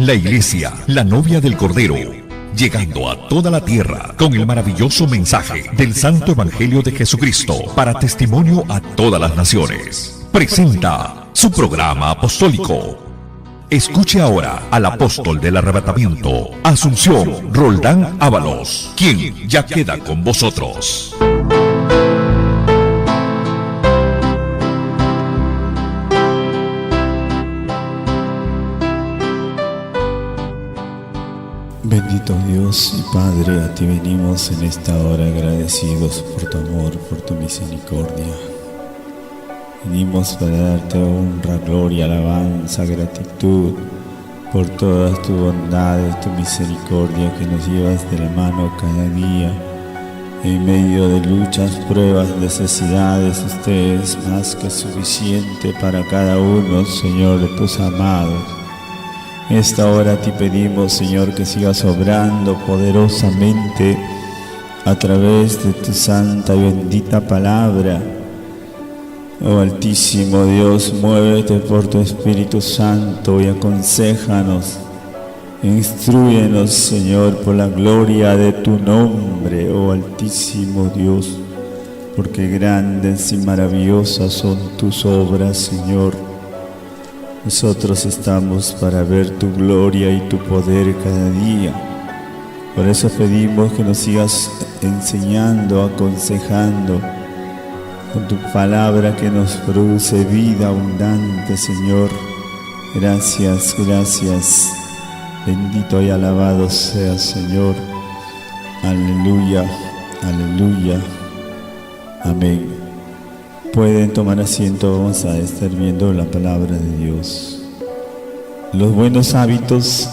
La Iglesia, la novia del Cordero, llegando a toda la tierra con el maravilloso mensaje del Santo Evangelio de Jesucristo para testimonio a todas las naciones. Presenta su programa apostólico. Escuche ahora al apóstol del arrebatamiento, Asunción Roldán Ábalos, quien ya queda con vosotros. Bendito Dios y Padre, a ti venimos en esta hora agradecidos por tu amor, por tu misericordia. Venimos para darte honra, gloria, alabanza, gratitud por todas tus bondades, tu misericordia que nos llevas de la mano cada día. En medio de luchas, pruebas, necesidades, usted es más que suficiente para cada uno, Señor, de tus amados. En esta hora te pedimos, Señor, que sigas obrando poderosamente a través de tu santa y bendita palabra. Oh Altísimo Dios, muévete por tu Espíritu Santo y aconséjanos, instrúyenos, Señor, por la gloria de tu nombre, oh Altísimo Dios, porque grandes y maravillosas son tus obras, Señor. Nosotros estamos para ver tu gloria y tu poder cada día. Por eso pedimos que nos sigas enseñando, aconsejando con tu palabra que nos produce vida abundante, Señor. Gracias, gracias. Bendito y alabado seas, Señor. Aleluya, aleluya. Amén. Pueden tomar asiento, vamos a estar viendo la palabra de Dios. Los buenos hábitos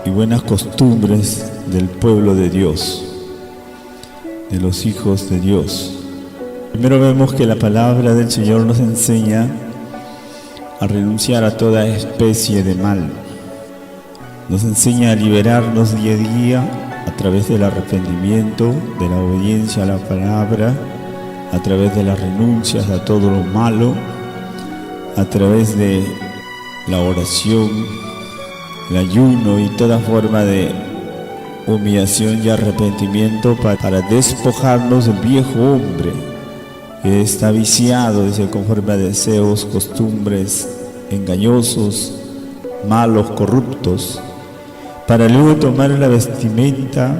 y buenas costumbres del pueblo de Dios, de los hijos de Dios. Primero vemos que la palabra del Señor nos enseña a renunciar a toda especie de mal. Nos enseña a liberarnos día a día a través del arrepentimiento, de la obediencia a la palabra, a través de las renuncias a todo lo malo, a través de la oración, el ayuno y toda forma de humillación y arrepentimiento para despojarnos del viejo hombre que está viciado y se conforma a deseos, costumbres engañosos, malos, corruptos, para luego tomar la vestimenta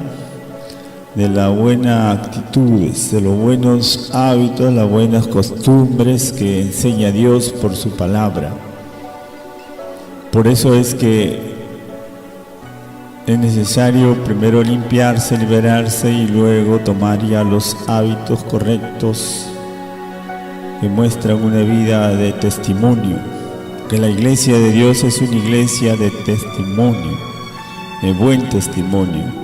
de las buenas actitudes, de los buenos hábitos, las buenas costumbres que enseña Dios por su palabra. Por eso es que es necesario primero limpiarse, liberarse y luego tomar ya los hábitos correctos que muestran una vida de testimonio. Que la iglesia de Dios es una iglesia de testimonio, de buen testimonio.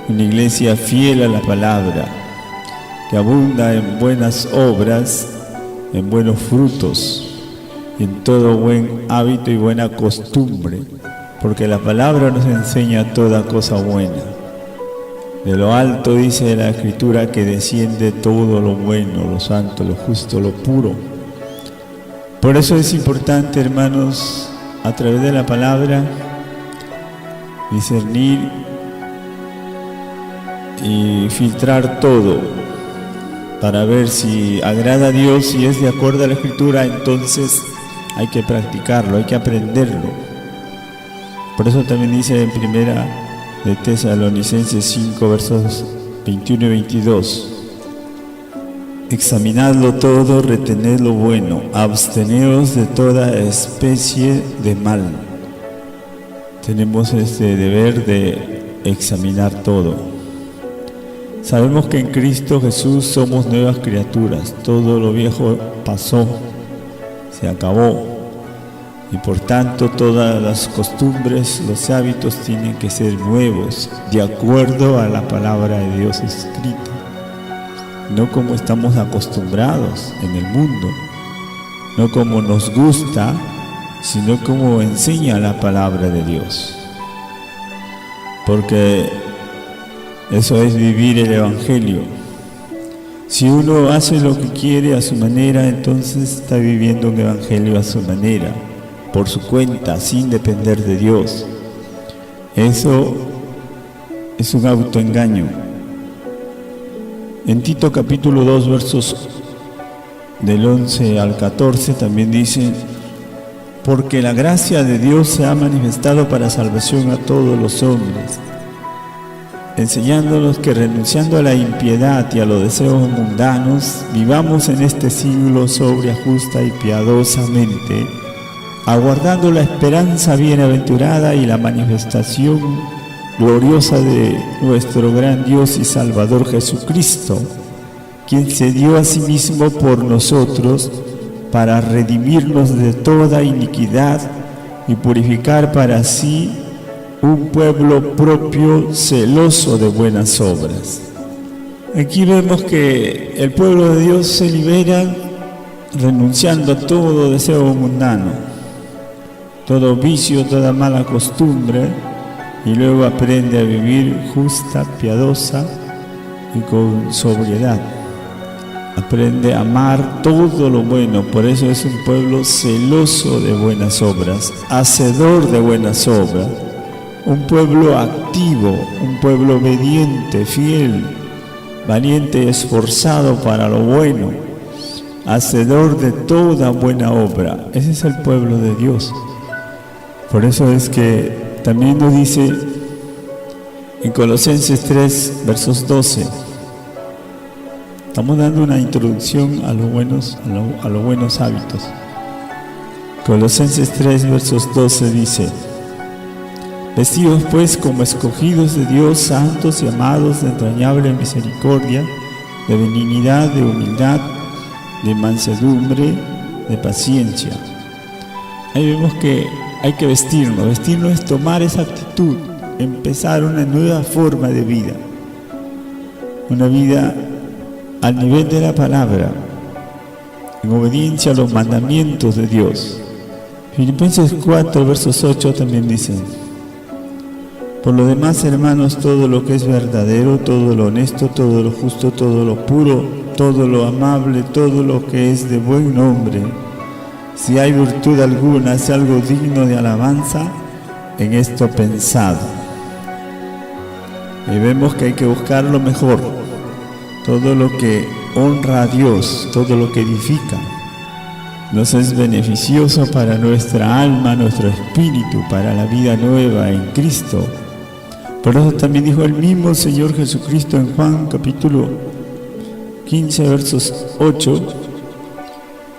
Una iglesia fiel a la palabra, que abunda en buenas obras, en buenos frutos, en todo buen hábito y buena costumbre, porque la palabra nos enseña toda cosa buena. De lo alto dice la Escritura que desciende todo lo bueno, lo santo, lo justo, lo puro. Por eso es importante, hermanos, a través de la palabra, discernir y filtrar todo para ver si agrada a Dios, si es de acuerdo a la Escritura. Entonces hay que practicarlo, hay que aprenderlo. Por eso también dice en primera de Tesalonicenses 5 versos 21 y 22: examinadlo todo, retened lo bueno, absteneos de toda especie de mal. Tenemos este deber de examinar todo. Sabemos que en Cristo Jesús somos nuevas criaturas. Todo lo viejo pasó, se acabó. Y por tanto todas las costumbres, los hábitos tienen que ser nuevos, de acuerdo a la palabra de Dios escrita. No como estamos acostumbrados en el mundo, no como nos gusta, sino como enseña la palabra de Dios. Porque eso es vivir el Evangelio. Si uno hace lo que quiere a su manera, entonces está viviendo un evangelio a su manera, por su cuenta, sin depender de Dios. Eso es un autoengaño. En Tito capítulo 2, versos del 11 al 14 también dice: porque la gracia de Dios se ha manifestado para salvación a todos los hombres, enseñándonos que renunciando a la impiedad y a los deseos mundanos, vivamos en este siglo sobria, justa y piadosamente, aguardando la esperanza bienaventurada y la manifestación gloriosa de nuestro gran Dios y Salvador Jesucristo, quien se dio a sí mismo por nosotros para redimirnos de toda iniquidad y purificar para sí un pueblo propio celoso de buenas obras. Aquí vemos que el pueblo de Dios se libera renunciando a todo deseo mundano, todo vicio, toda mala costumbre, y luego aprende a vivir justa, piadosa y con sobriedad. Aprende a amar todo lo bueno, por eso es un pueblo celoso de buenas obras, hacedor de buenas obras, un pueblo activo, un pueblo obediente, fiel, valiente y esforzado para lo bueno, hacedor de toda buena obra. Ese es el pueblo de Dios. Por eso es que también nos dice en Colosenses 3, versos 12, estamos dando una introducción a los buenos hábitos. Colosenses 3, versos 12 dice: vestidos pues como escogidos de Dios, santos y amados, de entrañable misericordia, de benignidad, de humildad, de mansedumbre, de paciencia. Ahí vemos que hay que vestirnos. Vestirnos es tomar esa actitud, empezar una nueva forma de vida, una vida al nivel de la palabra, en obediencia a los mandamientos de Dios. Filipenses 4, versos 8 también dice: por lo demás, hermanos, todo lo que es verdadero, todo lo honesto, todo lo justo, todo lo puro, todo lo amable, todo lo que es de buen nombre, si hay virtud alguna, si algo digno de alabanza, en esto pensad. Y vemos que hay que buscar lo mejor, todo lo que honra a Dios, todo lo que edifica, nos es beneficioso para nuestra alma, nuestro espíritu, para la vida nueva en Cristo. Por eso también dijo el mismo Señor Jesucristo en Juan capítulo 15, versos 8: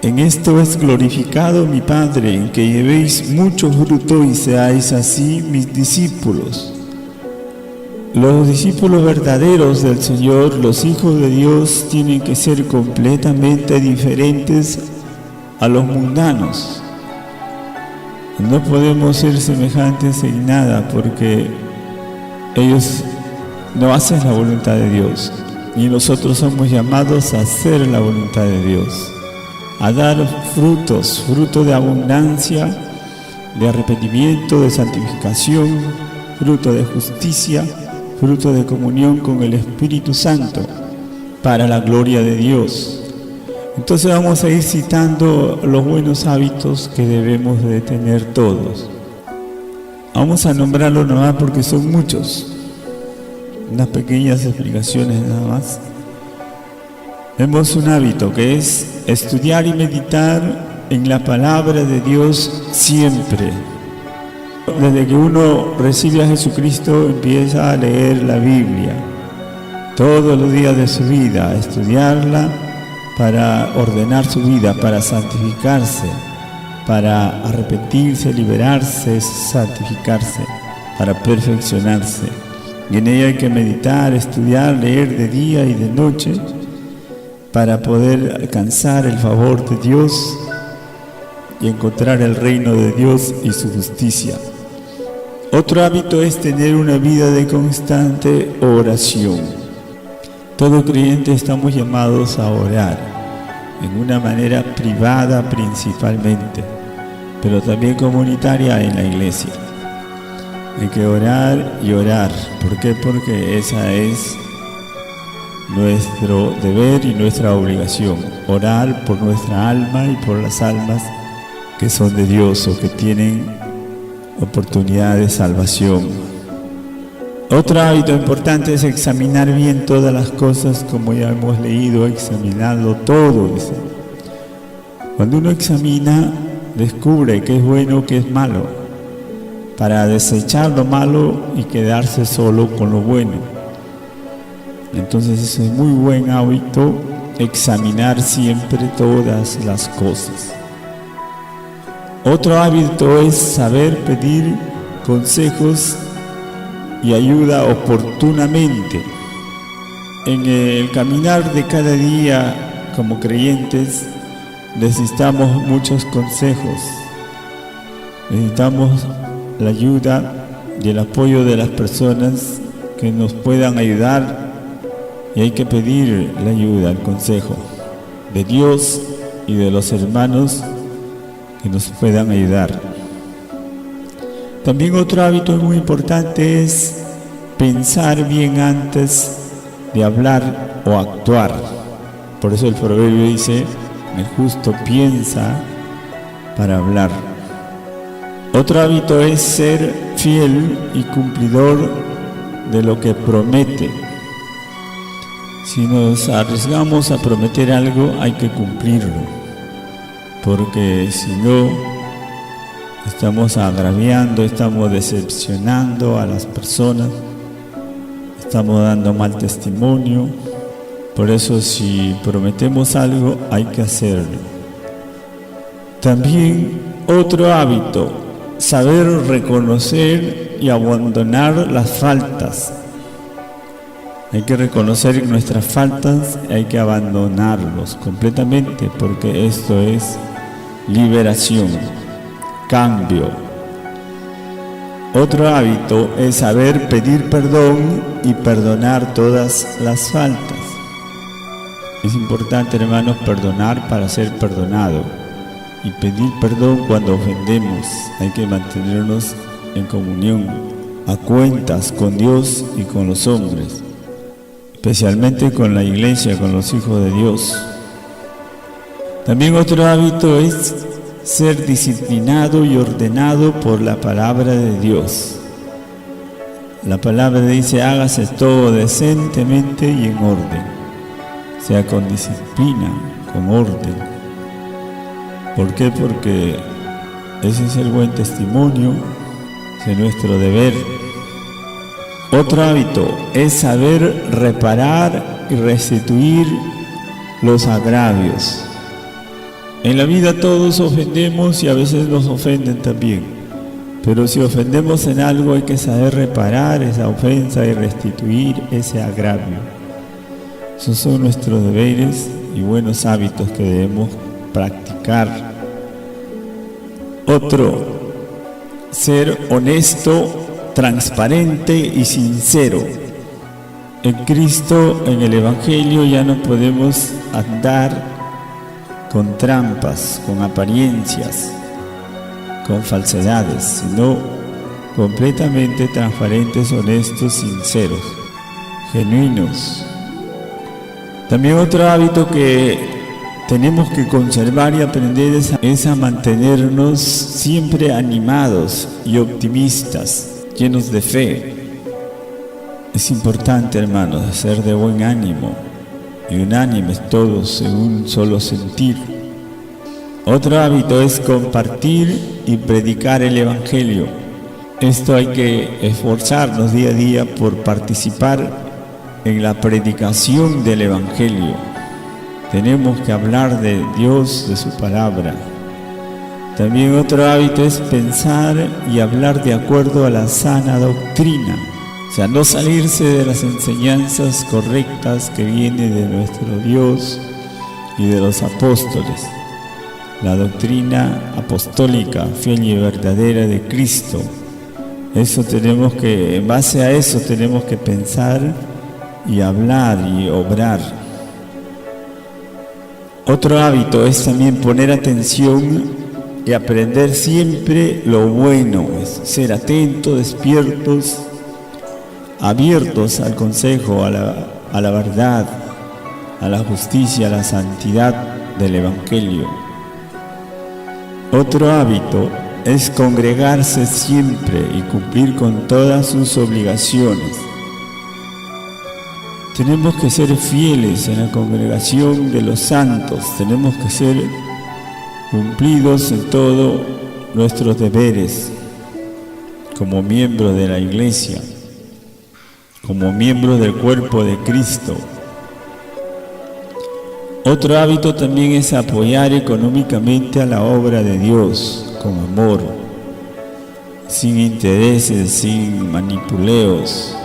en esto es glorificado mi Padre, en que llevéis mucho fruto y seáis así mis discípulos. Los discípulos verdaderos del Señor, los hijos de Dios, tienen que ser completamente diferentes a los mundanos. No podemos ser semejantes en nada, porque ellos no hacen la voluntad de Dios, y nosotros somos llamados a hacer la voluntad de Dios, a dar frutos, fruto de abundancia, de arrepentimiento, de santificación, fruto de justicia, fruto de comunión con el Espíritu Santo, para la gloria de Dios. Entonces vamos a ir citando los buenos hábitos que debemos de tener todos. Vamos a nombrarlos nomás porque son muchos. Unas pequeñas explicaciones nada más. Vemos un hábito que es estudiar y meditar en la palabra de Dios siempre. Desde que uno recibe a Jesucristo, empieza a leer la Biblia todos los días de su vida, a estudiarla para ordenar su vida, para santificarse, para arrepentirse, liberarse, santificarse, para perfeccionarse. Y en ella hay que meditar, estudiar, leer de día y de noche para poder alcanzar el favor de Dios y encontrar el reino de Dios y su justicia. Otro hábito es tener una vida de constante oración. Todo creyente estamos llamados a orar, en una manera privada principalmente, pero también comunitaria en la iglesia. Hay que orar y orar. ¿Por qué? Porque esa es nuestro deber y nuestra obligación. Orar por nuestra alma y por las almas que son de Dios o que tienen oportunidad de salvación. Otro hábito importante es examinar bien todas las cosas, como ya hemos leído, examinarlo todo. Dice. Cuando uno examina, descubre qué es bueno, qué es malo, para desechar lo malo y quedarse solo con lo bueno. Entonces eso es muy buen hábito, examinar siempre todas las cosas. Otro hábito es saber pedir consejos y ayuda oportunamente. En el caminar de cada día como creyentes necesitamos muchos consejos, necesitamos la ayuda y el apoyo de las personas que nos puedan ayudar, y hay que pedir la ayuda, el consejo de Dios y de los hermanos que nos puedan ayudar. También otro hábito muy importante es pensar bien antes de hablar o actuar. Por eso el proverbio dice: el justo piensa para hablar. Otro hábito es ser fiel y cumplidor de lo que promete. Si nos arriesgamos a prometer algo, hay que cumplirlo, porque si no, estamos agraviando, estamos decepcionando a las personas, estamos dando mal testimonio. Por eso, si prometemos algo, hay que hacerlo. También otro hábito, saber reconocer y abandonar las faltas. Hay que reconocer nuestras faltas y hay que abandonarlos completamente, porque esto es liberación, cambio. Otro hábito es saber pedir perdón y perdonar todas las faltas. Es importante, hermanos, perdonar para ser perdonado y pedir perdón cuando ofendemos. Hay que mantenernos en comunión, a cuentas con Dios y con los hombres, especialmente con la iglesia, con los hijos de Dios. También otro hábito es ser disciplinado y ordenado por la palabra de Dios. La palabra dice: hágase todo decentemente y en orden, sea con disciplina, con orden. ¿Por qué? Porque ese es el buen testimonio, ese es nuestro deber. Otro hábito es saber reparar y restituir los agravios. En la vida todos ofendemos y a veces nos ofenden también, pero si ofendemos en algo hay que saber reparar esa ofensa y restituir ese agravio. Esos son nuestros deberes y buenos hábitos que debemos practicar. Otro, ser honesto, transparente y sincero. En Cristo, en el Evangelio, ya no podemos andar con trampas, con apariencias, con falsedades, sino completamente transparentes, honestos, sinceros, genuinos. También otro hábito que tenemos que conservar y aprender es a mantenernos siempre animados y optimistas, llenos de fe. Es importante, hermanos, ser de buen ánimo y unánimes todos en un solo sentir. Otro hábito es compartir y predicar el Evangelio. Esto hay que esforzarnos día a día por participar en la predicación del Evangelio. Tenemos que hablar de Dios, de su palabra. También otro hábito es pensar y hablar de acuerdo a la sana doctrina. O sea, no salirse de las enseñanzas correctas que vienen de nuestro Dios y de los apóstoles. La doctrina apostólica, fiel y verdadera de Cristo. Eso tenemos que, en base a eso tenemos que pensar y hablar y obrar. Otro hábito es también poner atención y aprender siempre lo bueno, es ser atentos, despiertos, abiertos al consejo, a la verdad, a la justicia, a la santidad del Evangelio. Otro hábito es congregarse siempre y cumplir con todas sus obligaciones. Tenemos que ser fieles en la congregación de los santos, tenemos que ser cumplidos en todos nuestros deberes como miembros de la Iglesia, como miembros del cuerpo de Cristo. Otro hábito también es apoyar económicamente a la obra de Dios con amor, sin intereses, sin manipuleos,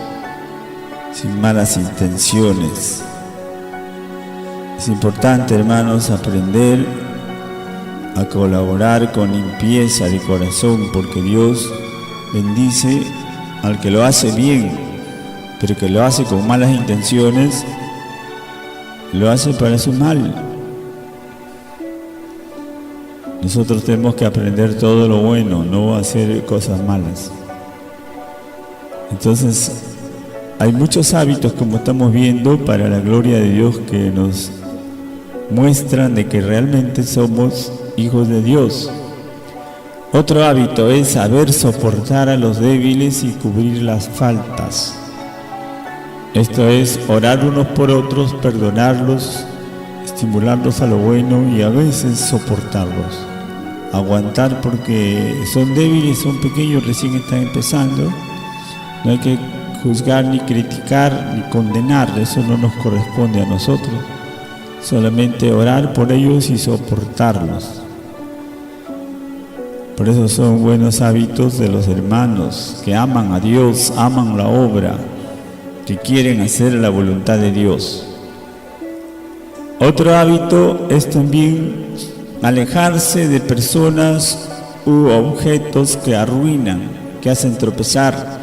sin malas intenciones. Es importante, hermanos, aprender a colaborar con limpieza de corazón, porque Dios bendice al que lo hace bien, pero que lo hace con malas intenciones, lo hace para su mal. Nosotros tenemos que aprender todo lo bueno, no hacer cosas malas. Entonces, hay muchos hábitos, como estamos viendo, para la gloria de Dios, que nos muestran de que realmente somos hijos de Dios. Otro hábito es saber soportar a los débiles y cubrir las faltas. Esto es orar unos por otros, perdonarlos, estimularlos a lo bueno y a veces soportarlos. Aguantar, porque son débiles, son pequeños, recién están empezando. No hay que juzgar, ni criticar, ni condenar, eso no nos corresponde a nosotros. Solamente orar por ellos y soportarlos. Por eso son buenos hábitos de los hermanos que aman a Dios, aman la obra, que quieren hacer la voluntad de Dios. Otro hábito es también alejarse de personas u objetos que arruinan, que hacen tropezar.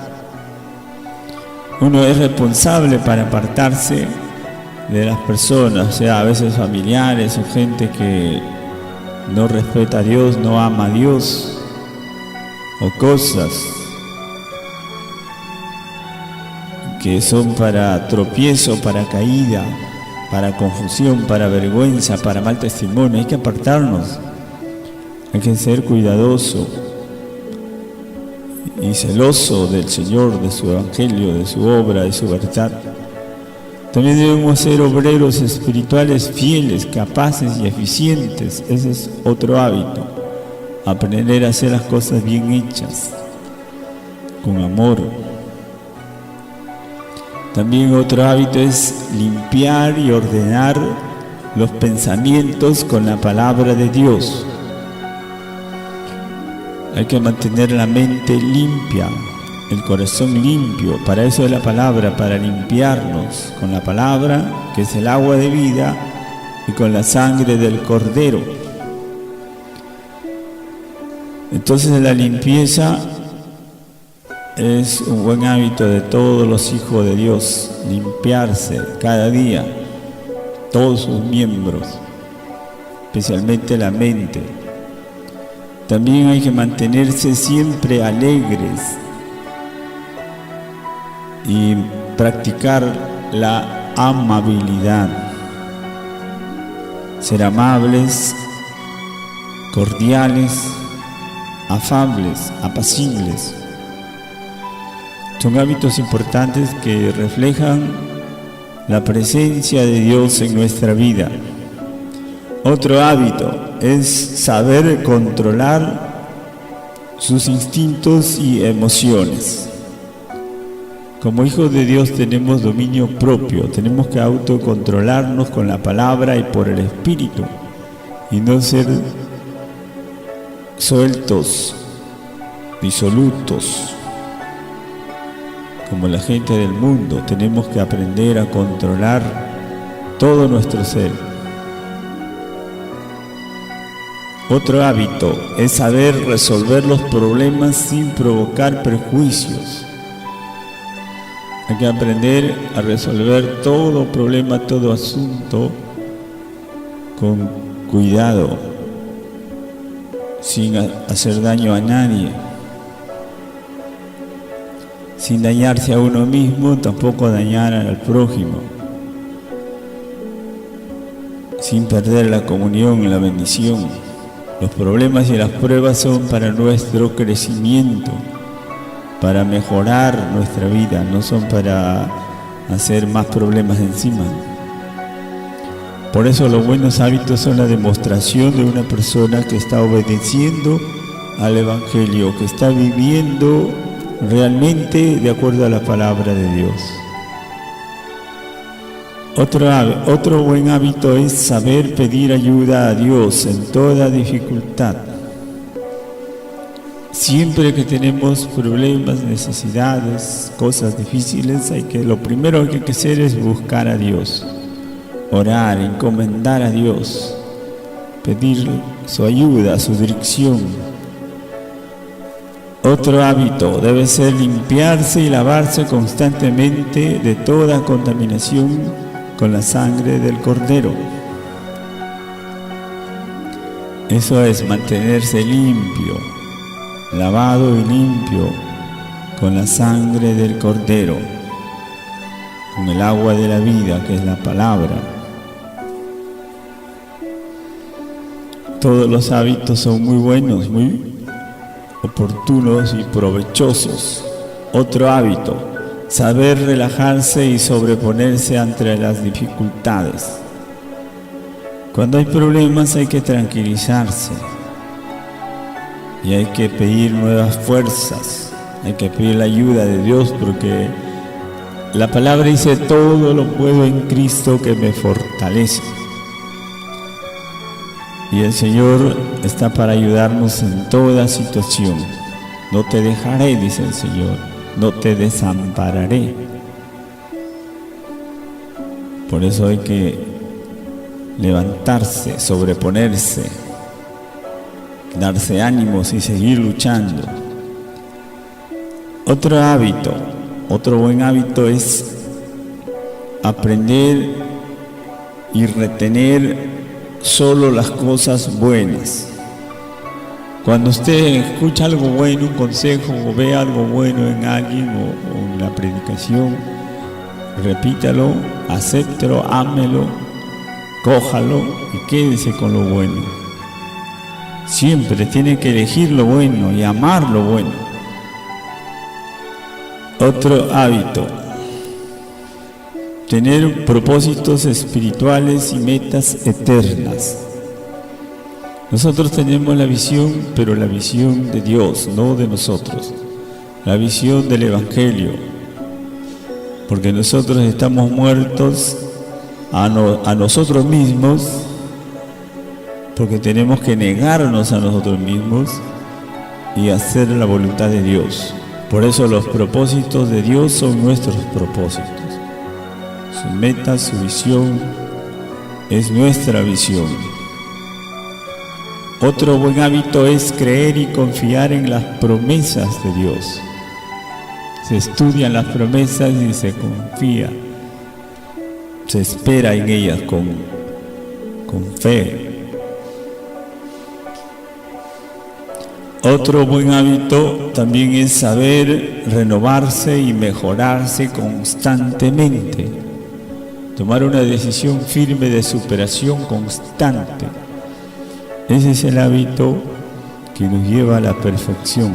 Uno es responsable para apartarse de las personas, o sea, a veces familiares o gente que no respeta a Dios, no ama a Dios, o cosas que son para tropiezo, para caída, para confusión, para vergüenza, para mal testimonio. Hay que apartarnos, hay que ser cuidadoso y celoso del Señor, de su evangelio, de su obra, de su verdad. También debemos ser obreros espirituales fieles, capaces y eficientes. Ese es otro hábito. Aprender a hacer las cosas bien hechas, con amor. También otro hábito es limpiar y ordenar los pensamientos con la palabra de Dios. Hay que mantener la mente limpia, el corazón limpio. Para eso es la palabra, para limpiarnos con la palabra, que es el agua de vida, y con la sangre del Cordero. Entonces la limpieza es un buen hábito de todos los hijos de Dios, limpiarse cada día, todos sus miembros, especialmente la mente. También hay que mantenerse siempre alegres y practicar la amabilidad, ser amables, cordiales, afables, apacibles. Son hábitos importantes que reflejan la presencia de Dios en nuestra vida. Otro hábito es saber controlar sus instintos y emociones. Como hijos de Dios tenemos dominio propio, tenemos que autocontrolarnos con la palabra y por el Espíritu, y no ser sueltos, disolutos, como la gente del mundo. Tenemos que aprender a controlar todo nuestro ser. Otro hábito es saber resolver los problemas sin provocar perjuicios. Hay que aprender a resolver todo problema, todo asunto con cuidado, sin hacer daño a nadie, sin dañarse a uno mismo, tampoco dañar al prójimo, sin perder la comunión y la bendición Los problemas y las pruebas son para nuestro crecimiento, para mejorar nuestra vida, no son para hacer más problemas encima. Por eso los buenos hábitos son la demostración de una persona que está obedeciendo al Evangelio, que está viviendo realmente de acuerdo a la palabra de Dios. Otro buen hábito es saber pedir ayuda a Dios en toda dificultad. Siempre que tenemos problemas, necesidades, cosas difíciles, lo primero que hay que hacer es buscar a Dios, orar, encomendar a Dios, pedir su ayuda, su dirección. Otro hábito debe ser limpiarse y lavarse constantemente de toda contaminación con la sangre del Cordero. Eso es mantenerse limpio, lavado y limpio con la sangre del Cordero, con el agua de la vida, que es la palabra. Todos los hábitos son muy buenos, muy oportunos y provechosos. Otro hábito: saber relajarse y sobreponerse ante las dificultades. Cuando hay problemas hay que tranquilizarse y hay que pedir nuevas fuerzas, hay que pedir la ayuda de Dios, porque la palabra dice: todo lo puedo en Cristo que me fortalece. Y el Señor está para ayudarnos en toda situación. No te dejaré, dice el Señor, no te desampararé. Por eso hay que levantarse, sobreponerse, darse ánimos y seguir luchando. Otro buen hábito es aprender y retener solo las cosas buenas. Cuando usted escucha algo bueno, un consejo, o ve algo bueno en alguien o en la predicación, repítalo, acéptelo, ámelo, cójalo y quédese con lo bueno. Siempre tiene que elegir lo bueno y amar lo bueno. Otro hábito: tener propósitos espirituales y metas eternas. Nosotros tenemos la visión, pero la visión de Dios, no de nosotros. La visión del Evangelio. Porque nosotros estamos muertos a nosotros mismos, porque tenemos que negarnos a nosotros mismos y hacer la voluntad de Dios. Por eso los propósitos de Dios son nuestros propósitos. Su meta, su visión, es nuestra visión. Otro buen hábito es creer y confiar en las promesas de Dios. Se estudian las promesas y se confía, se espera en ellas con fe. Otro buen hábito también es saber renovarse y mejorarse constantemente. Tomar una decisión firme de superación constante. Ese es el hábito que nos lleva a la perfección.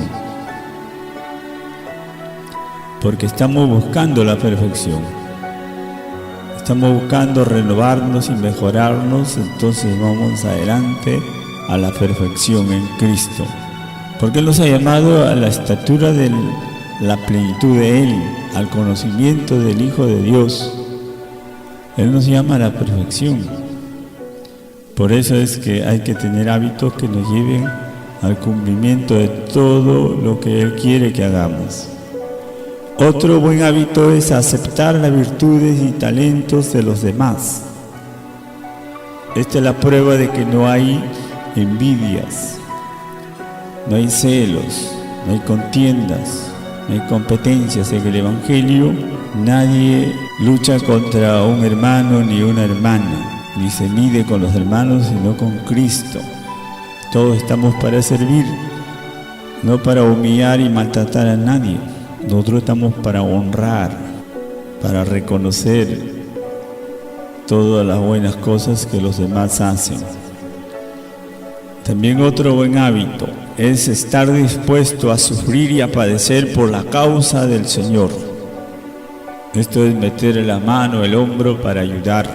Porque estamos buscando la perfección. Estamos buscando renovarnos y mejorarnos, entonces vamos adelante a la perfección en Cristo. Porque Él nos ha llamado a la estatura de la plenitud de Él, al conocimiento del Hijo de Dios. Él nos llama a la perfección. Por eso es que hay que tener hábitos que nos lleven al cumplimiento de todo lo que Él quiere que hagamos. Otro buen hábito es aceptar las virtudes y talentos de los demás. Esta es la prueba de que no hay envidias, no hay celos, no hay contiendas, no hay competencias. En el Evangelio nadie lucha contra un hermano ni una hermana, ni se mide con los hermanos, sino con Cristo. Todos estamos para servir, no para humillar y maltratar a nadie. Nosotros estamos para honrar, para reconocer todas las buenas cosas que los demás hacen. También otro buen hábito es estar dispuesto a sufrir y a padecer por la causa del Señor. Esto es meter la mano, el hombro para ayudar,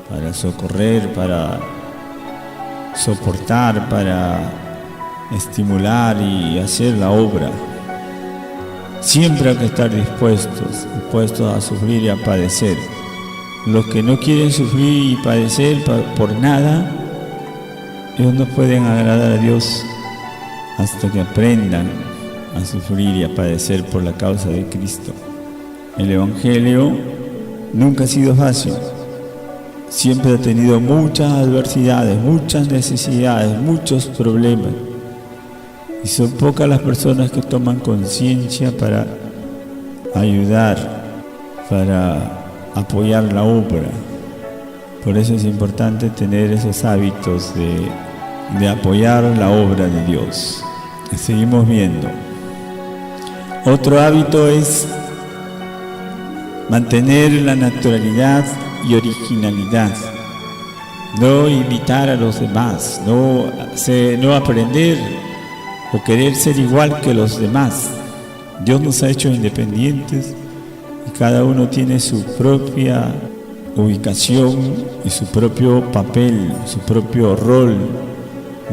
para socorrer, para soportar, para estimular y hacer la obra. Siempre hay que estar dispuestos a sufrir y a padecer. Los que no quieren sufrir y padecer por nada, ellos no pueden agradar a Dios hasta que aprendan a sufrir y a padecer por la causa de Cristo. El Evangelio nunca ha sido fácil. Siempre ha tenido muchas adversidades, muchas necesidades, muchos problemas. Y son pocas las personas que toman conciencia para ayudar, para apoyar la obra. Por eso es importante tener esos hábitos de apoyar la obra de Dios. Seguimos viendo. Otro hábito es mantener la naturalidad y originalidad. No imitar a los demás, no aprender o querer ser igual que los demás. Dios nos ha hecho independientes y cada uno tiene su propia ubicación y su propio papel, su propio rol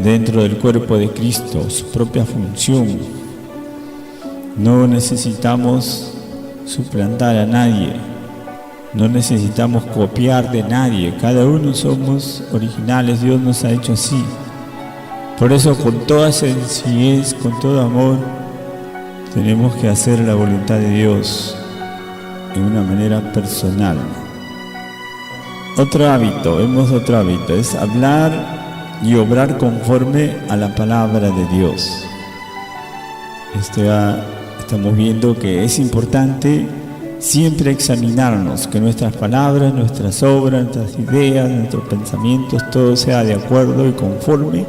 dentro del cuerpo de Cristo, su propia función. No necesitamos suplantar a nadie, no necesitamos copiar de nadie, cada uno somos originales, Dios nos ha hecho así. Por eso, con toda sencillez, con todo amor, tenemos que hacer la voluntad de Dios de una manera personal. Otro hábito, es hablar y obrar conforme a la palabra de Dios. Estamos viendo que es importante siempre examinarnos, que nuestras palabras, nuestras obras, nuestras ideas, nuestros pensamientos, todo sea de acuerdo y conforme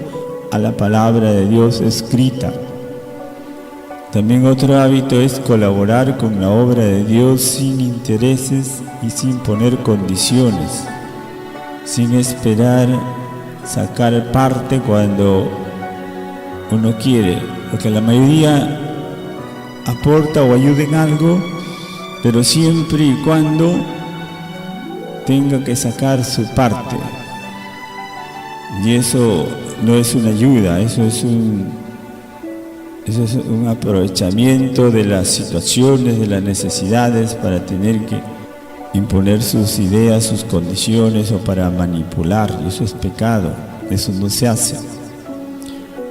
a la palabra de Dios escrita. También otro hábito es colaborar con la obra de Dios sin intereses y sin poner condiciones, sin esperar sacar parte cuando uno quiere, porque la mayoría aporta o ayuda en algo, pero siempre y cuando tenga que sacar su parte. Y eso no es una ayuda, eso es un aprovechamiento de las situaciones, de las necesidades para tener que imponer sus ideas, sus condiciones o para manipular. Eso es pecado, eso no se hace.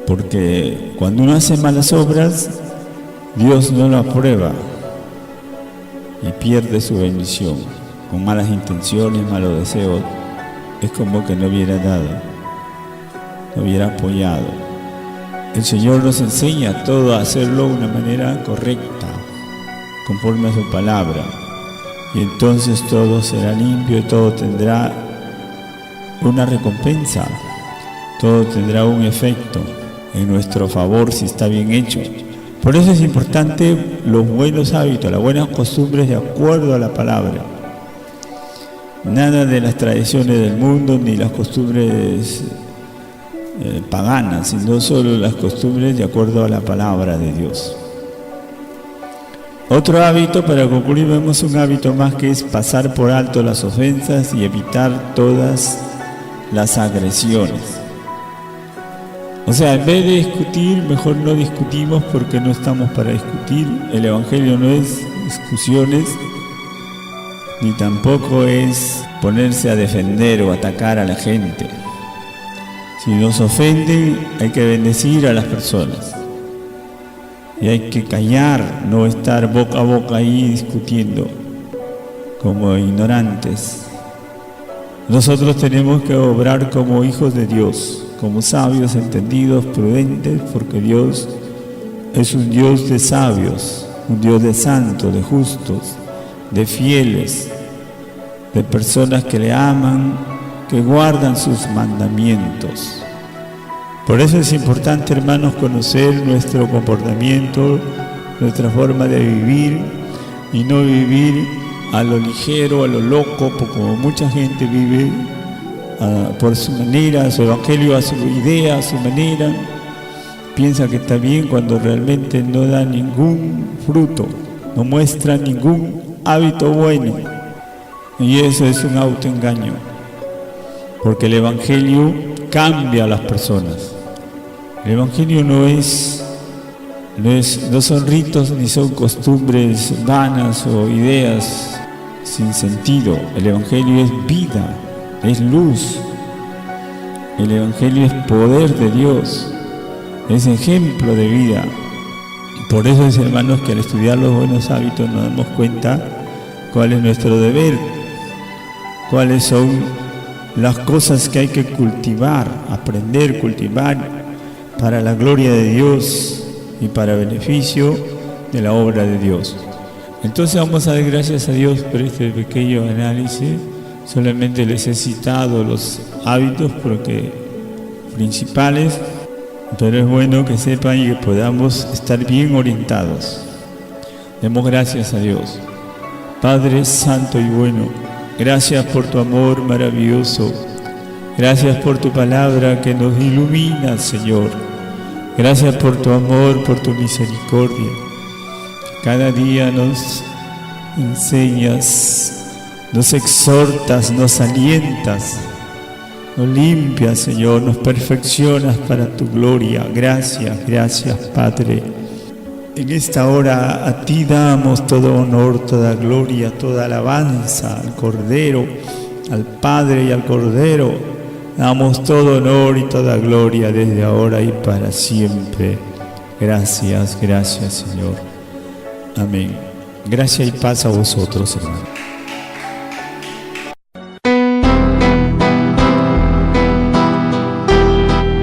Porque cuando uno hace malas obras, Dios no lo aprueba y pierde su bendición. Con malas intenciones, malos deseos, es como que no hubiera dado, no hubiera apoyado. El Señor nos enseña todo a hacerlo de una manera correcta, conforme a su palabra. Y entonces todo será limpio y todo tendrá una recompensa, todo tendrá un efecto en nuestro favor si está bien hecho. Por eso es importante los buenos hábitos, las buenas costumbres de acuerdo a la palabra. Nada de las tradiciones del mundo ni las costumbres paganas, sino solo las costumbres de acuerdo a la palabra de Dios. Otro hábito, para concluir, vemos un hábito más que es pasar por alto las ofensas y evitar todas las agresiones. O sea, en vez de discutir, mejor no discutimos porque no estamos para discutir. El Evangelio no es discusiones, ni tampoco es ponerse a defender o atacar a la gente. Si nos ofenden, hay que bendecir a las personas. Y hay que callar, no estar boca a boca ahí discutiendo como ignorantes. Nosotros tenemos que obrar como hijos de Dios, como sabios, entendidos, prudentes, porque Dios es un Dios de sabios, un Dios de santos, de justos, de fieles, de personas que le aman, que guardan sus mandamientos. Por eso es importante, hermanos, conocer nuestro comportamiento, nuestra forma de vivir y no vivir a lo ligero, a lo loco, como mucha gente vive por su manera, su evangelio a su idea, a su manera. Piensa que está bien cuando realmente no da ningún fruto, no muestra ningún hábito bueno. Y eso es un autoengaño, porque el evangelio cambia a las personas. El evangelio no son ritos ni son costumbres vanas o ideas sin sentido. El evangelio es vida, es luz. El evangelio es poder de Dios, es ejemplo de vida. Por eso es, hermanos, que al estudiar los buenos hábitos nos damos cuenta cuál es nuestro deber, cuáles son las cosas que hay que cultivar, aprender, cultivar para la gloria de Dios y para beneficio de la obra de Dios. Entonces vamos a dar gracias a Dios por este pequeño análisis. Solamente les he citado los hábitos principales, pero es bueno que sepan y que podamos estar bien orientados. Demos gracias a Dios. Padre santo y bueno, gracias por tu amor maravilloso. Gracias por tu palabra que nos ilumina, Señor. Gracias por tu amor, por tu misericordia. Cada día nos enseñas, nos exhortas, nos alientas, nos limpias, Señor, nos perfeccionas para tu gloria. Gracias, gracias, Padre. En esta hora a ti damos todo honor, toda gloria, toda alabanza al Cordero, al Padre y al Cordero. Damos todo honor y toda gloria desde ahora y para siempre. Gracias, gracias, Señor. Amén. Gracias y paz a vosotros, hermanos.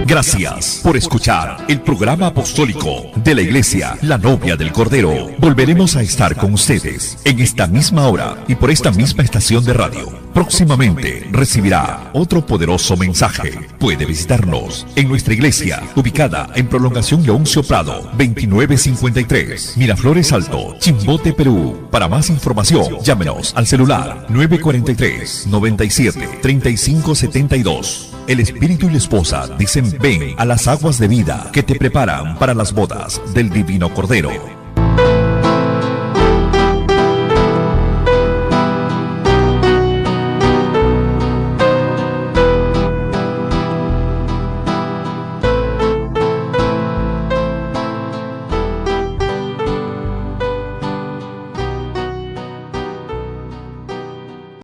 Gracias por escuchar el programa apostólico de la Iglesia, la Novia del Cordero. Volveremos a estar con ustedes en esta misma hora y por esta misma estación de radio. Próximamente recibirá otro poderoso mensaje. Puede visitarnos en nuestra iglesia, ubicada en Prolongación Leoncio Prado, 2953, Miraflores Alto, Chimbote, Perú. Para más información, llámenos al celular 943-97-3572. El espíritu y la esposa dicen ven a las aguas de vida que te preparan para las bodas del Divino Cordero.